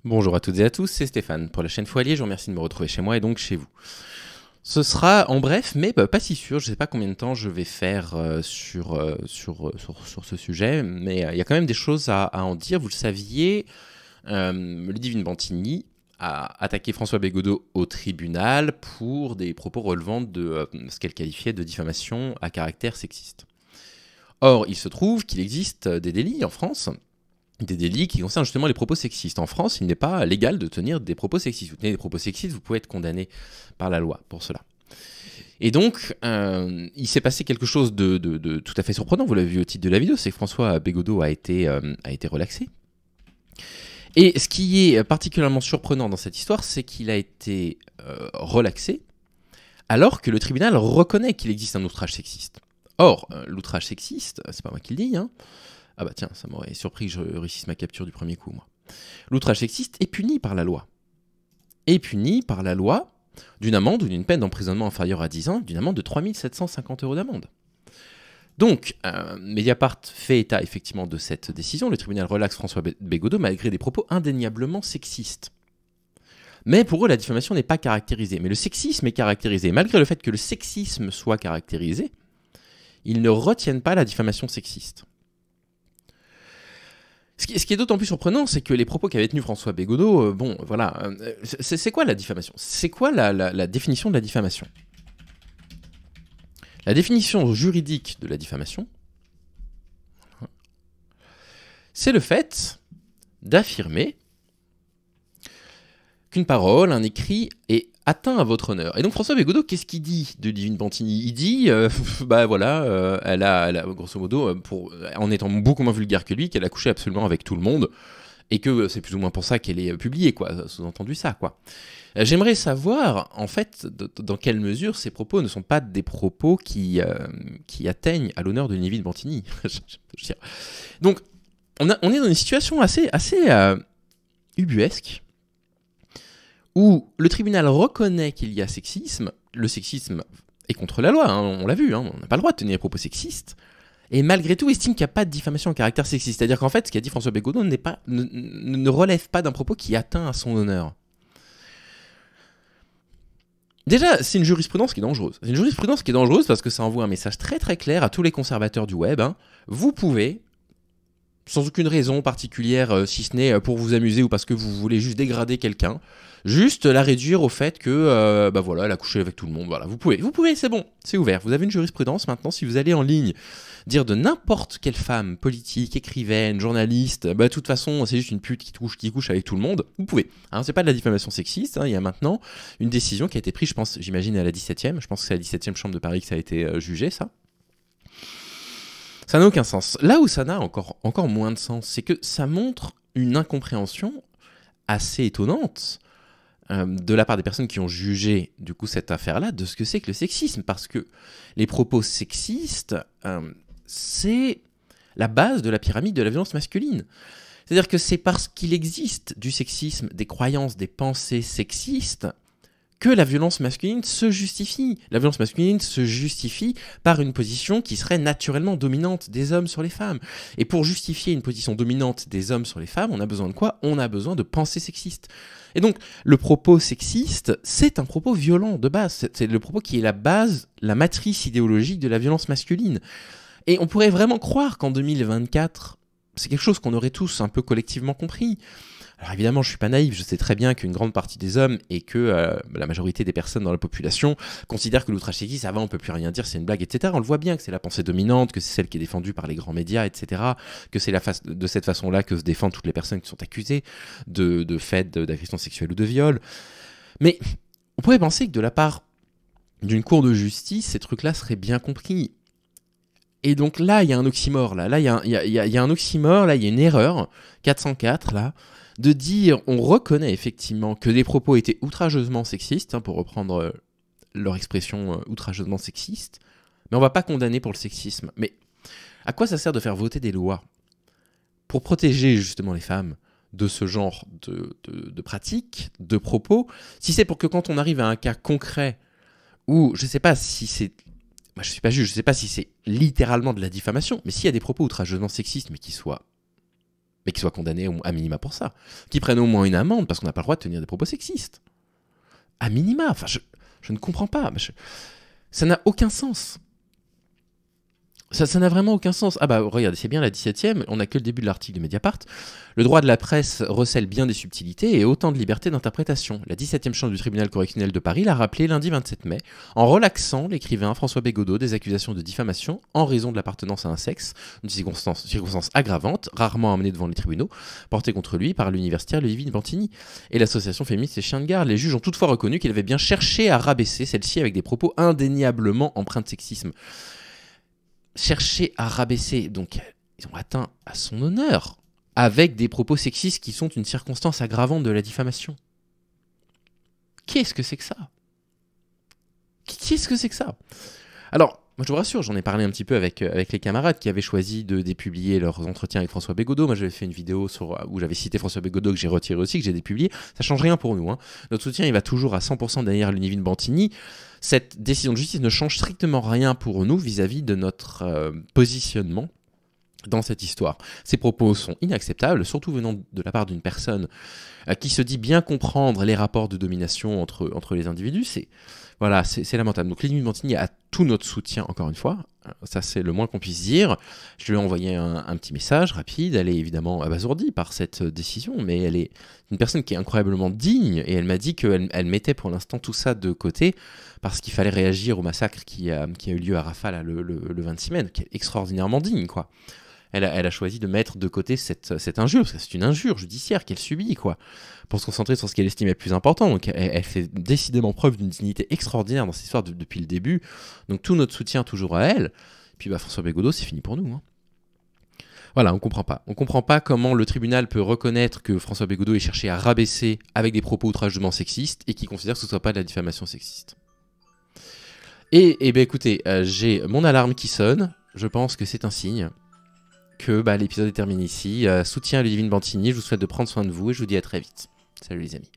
Bonjour à toutes et à tous, c'est Stéphane pour la chaîne Foilier, je vous remercie de me retrouver chez moi et donc chez vous. Ce sera en bref, mais pas si sûr, je ne sais pas combien de temps je vais faire sur ce sujet, mais il y a quand même des choses à en dire. Vous le saviez, Ludivine Bantigny a attaqué François Bégaudeau au tribunal pour des propos relevant de ce qu'elle qualifiait de diffamation à caractère sexiste. Or, il se trouve qu'il existe des délits en France, des délits qui concernent justement les propos sexistes. En France, il n'est pas légal de tenir des propos sexistes. Vous tenez des propos sexistes, vous pouvez être condamné par la loi pour cela. Et donc, il s'est passé quelque chose de tout à fait surprenant, vous l'avez vu au titre de la vidéo, c'est que François Bégaudeau a été relaxé. Et ce qui est particulièrement surprenant dans cette histoire, c'est qu'il a été relaxé alors que le tribunal reconnaît qu'il existe un outrage sexiste. Or, l'outrage sexiste, c'est pas moi qui le dis, hein. Ah bah tiens, ça m'aurait surpris que je réussisse ma capture du premier coup, moi. L'outrage sexiste est puni par la loi. Est puni par la loi d'une amende ou d'une peine d'emprisonnement inférieure à 10 ans, d'une amende de 3 750 € d'amende. Donc, Mediapart fait état effectivement de cette décision. Le tribunal relaxe François Bégaudeau malgré des propos indéniablement sexistes. Mais pour eux, la diffamation n'est pas caractérisée. Mais le sexisme est caractérisé. Malgré le fait que le sexisme soit caractérisé, ils ne retiennent pas la diffamation sexiste. Ce qui est d'autant plus surprenant, c'est que les propos qu'avait tenus François Bégaudeau, c'est quoi la diffamation? C'est quoi la définition de la diffamation? La définition juridique de la diffamation, c'est le fait d'affirmer qu'une parole, un écrit est atteint à votre honneur. Et donc François Bégaudeau, qu'est-ce qu'il dit de Ludivine Bantigny? Il dit, elle a grosso modo, en étant beaucoup moins vulgaire que lui, qu'elle a couché absolument avec tout le monde, et que c'est plus ou moins pour ça qu'elle est publiée, quoi. Sous-entendu ça, quoi. J'aimerais savoir, en fait, dans quelle mesure ces propos ne sont pas des propos qui atteignent à l'honneur de Ludivine Bantigny. Donc, on est dans une situation assez ubuesque, où le tribunal reconnaît qu'il y a sexisme, le sexisme est contre la loi, hein, on l'a vu, hein, on n'a pas le droit de tenir des propos sexistes, et malgré tout estime qu'il n'y a pas de diffamation à caractère sexiste. C'est-à-dire qu'en fait, ce qu'a dit François Bégaudeau ne relève pas d'un propos qui atteint à son honneur. Déjà, c'est une jurisprudence qui est dangereuse. C'est une jurisprudence qui est dangereuse parce que ça envoie un message très très clair à tous les conservateurs du web. Hein. Vous pouvez, sans aucune raison particulière, si ce n'est pour vous amuser ou parce que vous voulez juste dégrader quelqu'un, juste la réduire au fait que, elle a couché avec tout le monde. Voilà, vous pouvez, c'est bon, c'est ouvert. Vous avez une jurisprudence maintenant. Si vous allez en ligne dire de n'importe quelle femme politique, écrivaine, journaliste, de toute façon, c'est juste une pute qui couche avec tout le monde, vous pouvez. Hein, c'est pas de la diffamation sexiste. Hein, il y a maintenant une décision qui a été prise, j'imagine à la 17e. Je pense que c'est à la 17e chambre de Paris que ça a été jugé, ça. Ça n'a aucun sens. Là où ça n'a encore moins de sens, c'est que ça montre une incompréhension assez étonnante de la part des personnes qui ont jugé du coup cette affaire-là de ce que c'est que le sexisme. Parce que les propos sexistes, c'est la base de la pyramide de la violence masculine. C'est-à-dire que c'est parce qu'il existe du sexisme, des croyances, des pensées sexistes, que la violence masculine se justifie. La violence masculine se justifie par une position qui serait naturellement dominante des hommes sur les femmes. Et pour justifier une position dominante des hommes sur les femmes, on a besoin de quoi? On a besoin de pensées sexistes. Et donc, le propos sexiste, c'est un propos violent de base. C'est le propos qui est la base, la matrice idéologique de la violence masculine. Et on pourrait vraiment croire qu'en 2024, c'est quelque chose qu'on aurait tous un peu collectivement compris. Alors évidemment, je ne suis pas naïf, je sais très bien qu'une grande partie des hommes et que la majorité des personnes dans la population considèrent que l'outrage sexiste, ça va, on ne peut plus rien dire, c'est une blague, etc. On le voit bien que c'est la pensée dominante, que c'est celle qui est défendue par les grands médias, etc. Que c'est de cette façon-là que se défendent toutes les personnes qui sont accusées de faits d'agression sexuelle ou de viol. Mais on pourrait penser que de la part d'une cour de justice, ces trucs-là seraient bien compris. Et donc là, il y a un oxymore, là il y a un oxymore, là il y a une erreur, 404, là, de dire, on reconnaît effectivement que les propos étaient outrageusement sexistes, hein, pour reprendre leur expression outrageusement sexiste, mais on va pas condamner pour le sexisme. Mais à quoi ça sert de faire voter des lois pour protéger justement les femmes de ce genre de pratiques, de propos, si c'est pour que quand on arrive à un cas concret où, je sais pas si c'est... Moi, je suis pas juge, je sais pas si c'est littéralement de la diffamation, mais s'il y a des propos outrageusement sexistes, mais qui soient mais qu'ils soient condamnés à minima pour ça. Qu'ils prennent au moins une amende, parce qu'on n'a pas le droit de tenir des propos sexistes. À minima, enfin, je ne comprends pas. Ça n'a aucun sens. Ça n'a vraiment aucun sens. Ah bah regardez, c'est bien la 17e, on n'a que le début de l'article de Mediapart. Le droit de la presse recèle bien des subtilités et autant de liberté d'interprétation. La 17e chambre du tribunal correctionnel de Paris l'a rappelé lundi 27 mai, en relaxant l'écrivain François Bégodeau des accusations de diffamation en raison de l'appartenance à un sexe, une circonstance aggravante, rarement amenée devant les tribunaux, portée contre lui par l'universitaire Ludivine Bantini. Et l'association féministe Les Chiens de Garde, les juges ont toutefois reconnu qu'il avait bien cherché à rabaisser celle-ci avec des propos indéniablement empreints de sexisme. Chercher à rabaisser, donc ils ont atteint à son honneur, avec des propos sexistes qui sont une circonstance aggravante de la diffamation. Qu'est-ce que c'est que ça ? Qu'est-ce que c'est que ça ? Alors, moi je vous rassure, j'en ai parlé un petit peu avec les camarades qui avaient choisi de dépublier leurs entretiens avec François Bégodeau. Moi j'avais fait une vidéo où j'avais cité François Bégodeau que j'ai retiré aussi, que j'ai dépublié. Ça change rien pour nous. Hein. Notre soutien il va toujours à 100% derrière Ludivine Bantini. Cette décision de justice ne change strictement rien pour nous vis-à-vis de notre positionnement dans cette histoire. Ces propos sont inacceptables, surtout venant de la part d'une personne qui se dit bien comprendre les rapports de domination entre les individus. C'est lamentable. Donc Ludivine Bantini a tout notre soutien, encore une fois. Ça, c'est le moins qu'on puisse dire. Je lui ai envoyé un petit message rapide. Elle est évidemment abasourdie par cette décision, mais elle est une personne qui est incroyablement digne. Et elle m'a dit qu'elle mettait pour l'instant tout ça de côté parce qu'il fallait réagir au massacre qui a eu lieu à Rafah le 26 mai, qui est extraordinairement digne, quoi. Elle a choisi de mettre de côté cette injure, parce que c'est une injure judiciaire qu'elle subit, quoi, pour se concentrer sur ce qu'elle estime être plus important. Donc elle fait décidément preuve d'une dignité extraordinaire dans cette histoire depuis le début. Donc tout notre soutien toujours à elle. Et puis François Bégodeau, c'est fini pour nous. Hein. Voilà, on comprend pas. On comprend pas comment le tribunal peut reconnaître que François Bégodeau ait cherché à rabaisser avec des propos outrageusement sexistes et qui considère que ce soit pas de la diffamation sexiste. Et ben écoutez, j'ai mon alarme qui sonne. Je pense que c'est un signe que l'épisode est terminé ici. Soutien à Ludivine Bantini, je vous souhaite de prendre soin de vous et je vous dis à très vite. Salut les amis.